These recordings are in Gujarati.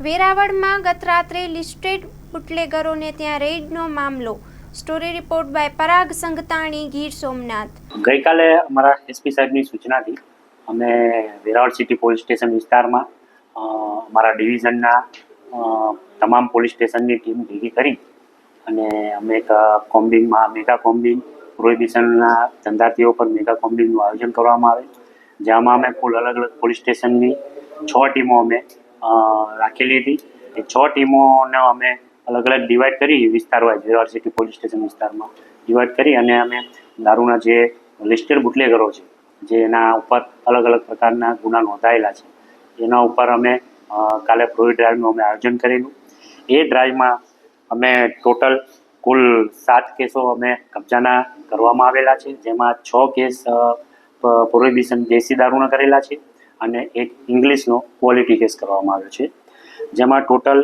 વેરાવળમાં ગત રાત્રે લિસ્ટેડ બુટલેગરોને ત્યાં રેડનો મામલો. સ્ટોરી રિપોર્ટ બાય પરાગ સંગતાણી, ગીર સોમનાથ. ગઈકાલે અમારા એસપી સાહેબની સૂચનાથી અમે વેરાવળ સિટી પોલીસ સ્ટેશન વિસ્તારમાં અમારા ડિવિઝનના તમામ પોલીસ સ્ટેશનની ટીમ ભેગી કરી અને અમે એક મેગા કોમ્બિંગ પ્રોહિબિશનના ધંધાર્થીઓ પર મેગા કોમ્બિંગનું આયોજન કરવામાં આવે, જેમાં અમે કુલ અલગ અલગ પોલીસ સ્ટેશનની 6 ટીમો અમે રાખેલી હતી. એ 6 ટીમોને અમે અલગ અલગ ડિવાઈડ કરી વિસ્તાર wise Veraval city police station વિસ્તારમાં ડિવાઈડ કરી અને અમે દારૂના જે લિસ્ટેડ બુટલેગરો છે, જે એના ઉપર અલગ અલગ પ્રકારના ગુના નોંધાયેલા છે, એના ઉપર અમે કાલે પ્રોહિબિટ ડ્રાઈવનું અમે આયોજન કરેલું. એ ડ્રાઈવમાં અમે ટોટલ કુલ 7 કેસો અમે કબજાના કરવામાં આવેલા છે, જેમાં 6 કેસ પ્રોહિબિશન દેશી દારૂના કરેલા છે અને એક ઇંગ્લિશનો ક્વોલિટી કેસ કરવામાં આવ્યો છે. જેમાં ટોટલ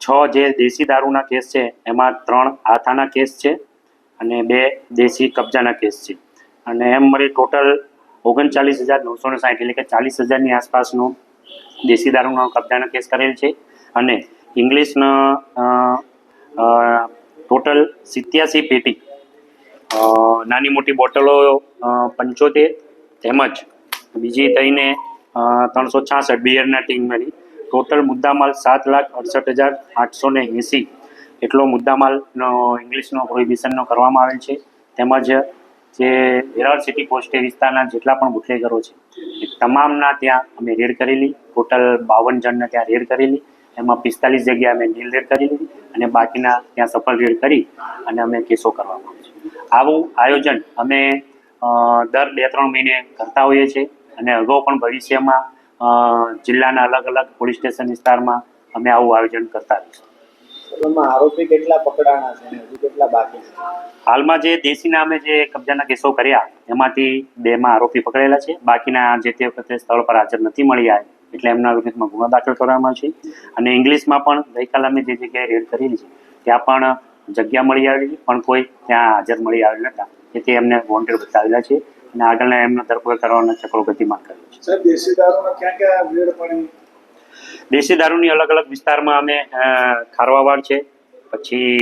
6 જે દેશી દારૂના કેસ છે એમાં 3 આથાના કેસ છે અને 2 દેશી કબજાના કેસ છે, અને એમ મળી ટોટલ 39,960 એટલે કે 40,000ની આસપાસનો દેશી દારૂનો કબજાના કેસ કરેલ છે. અને ઇંગ્લિશના ટોટલ 87 પેટી નાની મોટી બોટલો 75 તેમજ બીજી થઈને 366 બિયરના ટીમ મળી ટોટલ મુદ્દામાલ 7,68,880 એટલો મુદ્દામાલનો ઇંગ્લિશનો પ્રોહિબિશનનો કરવામાં આવેલ છે. તેમજ જે વેરાવળ સિટી પોસ્ટ વિસ્તારના જેટલા પણ બુટલેગરો છે એ તમામના ત્યાં અમે રેડ કરેલી. ટોટલ 52 જણને ત્યાં રેડ કરેલી, એમાં 45 જગ્યાએ અમે નીલ રેડ કરેલી અને બાકીના ત્યાં સફળ રેડ કરી અને અમે કેસો કરવામાં આવે છે. આવું આયોજન અમે દર 2-3 મહિને કરતા હોઈએ છીએ અને અગાઉ પણ ભવિષ્યમાં જિલ્લાના અલગ અલગ પોલીસ સ્ટેશન વિસ્તારમાં અમે આવું આયોજન કરતા રહીશું. આરોપી કેટલા પકડાણા છે અને હજુ કેટલા બાકી છે? હાલમાં જે દેશીના અમે જે કબજાના કેસો કર્યા એમાંથી 2માં આરોપી પકડેલા છે, બાકીના જે તે વખતે સ્થળ પર હાજર નથી મળી આવ્યા એટલે એમના વિરુદ્ધમાં ગુનો દાખલ કરવામાં છે. અને ઇંગ્લિશમાં પણ ગઈકાલે અમે જે જગ્યાએ રેડ કરેલી છે ત્યાં પણ જગ્યા મળી આવેલી, પણ કોઈ ત્યાં હાજર મળી આવેલ નહોતા, તેથી એમને વોન્ટેડ બતાવેલા છે અને આગળના એમનો ધરપકડ કરવાનો ચક્રો ગતિમાન કર્યો છે. સાહેબ, દેશી દારૂનો ક્યાં રેડ પડી? દેશી દારૂની અલગ અલગ વિસ્તારમાં અમે ખારવાવાડ છે, પછી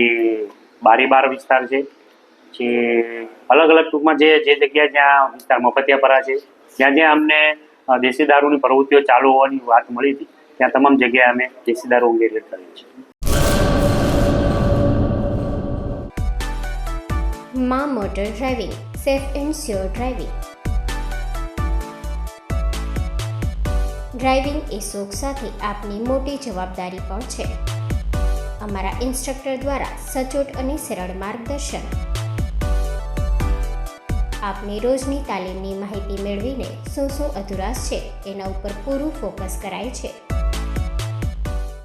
બારીબાર વિસ્તાર છે, પછી અલગ અલગ ટૂંકમાં જે જગ્યાએ જ્યાં વિસ્તાર મફતિયાપરા છે, જ્યાં અમને દેશી દારૂની પ્રવૃત્તિઓ ચાલુ હોવાની વાત મળી હતી ત્યાં તમામ જગ્યાએ અમે દેશી દારૂ અંગે રેડ કરેલ છે. માં motor driving, safe and sure driving. Driving એ શોખ સાથે આપની મોટી જવાબદારી પણ છે. અમારા ઇન્સ્ટ્રક્ટર દ્વારા સચોટ અને સરળ માર્ગદર્શન. આપની રોજની તાલીમની માહિતી મેળવીને શું અધુરાશ છે એના ઉપર પૂરું ફોકસ કરાય છે.